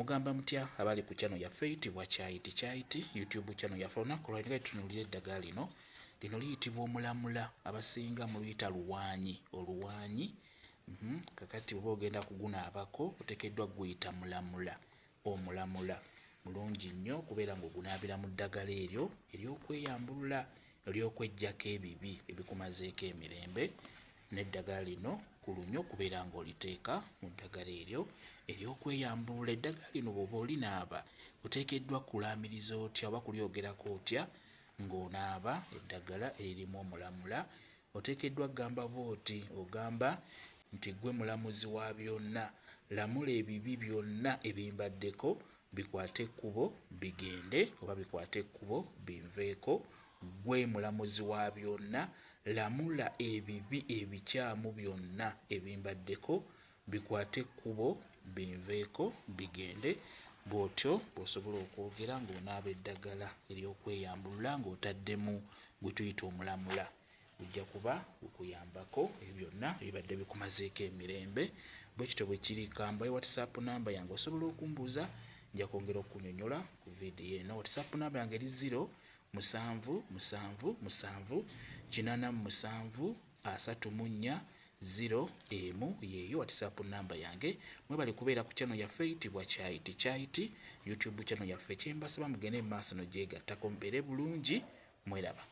Mugamba mutya abali ku channel yaffe eyitibwa Kyaiti YouTube channel yaffe olunaku lwa leero tunuulira eddagala lino liyitibwa omulamula abasinga mu luyita oluwaanyi kakati bw'oba ogenda kugunaabako oteekeddwa guyita omulamula mulungi nnyo okubeera ng'ogunaabira mu ddagala eryo ery'okweyambulula ery'okweggyako ebibi ebikumazeeko emirembe n'eddagala lino kulu nnyo okubeera ng'oliteeka mu ddagala eryo ery'okweyambulula. Eddagala lino bw'oba olinaaba oteekeddwa kulaamiriza otya oba kulyogerako otya ng'onaaba eddagala eririmu omulamula. Oteekeddwa kugamba bw'oti ogamba nti gwe mulamuzi wa byonna, lamula ebibi byonna ebimbaddeko, bikwate ekkubo bigende oba bikwate ekkubo binveeko. Gwe mulamuzi wa byonna, lamula ebibi ebikyamu byonna ebimbaddeko, bikwate ekkubo binveeko bigende. Bw'otyo bw'osobola okwogera ng'onaaba eddagala ery'okweyambulula ng'otaddemu gwe tuyita omulamula, ojja kuba gukuyambako ebyo byonna ebibadde bikumazeeko emirembe. Bwe kityo bwe kiri kambayo WhatsApp namba yange osobola okumbuuza, nja kwongera okukunnyonnyola ku vidiyo eno. WhatsApp namba yange eri 0777873401 yeeyo WhatsApp namba yange. Mwebale kubeera ku channel yaffe eyitibwa Kyaiti YouTube channel yaffe. Kyembasaba mugende mu maaso n'ogyegattako mubeere bulungi, mweraba.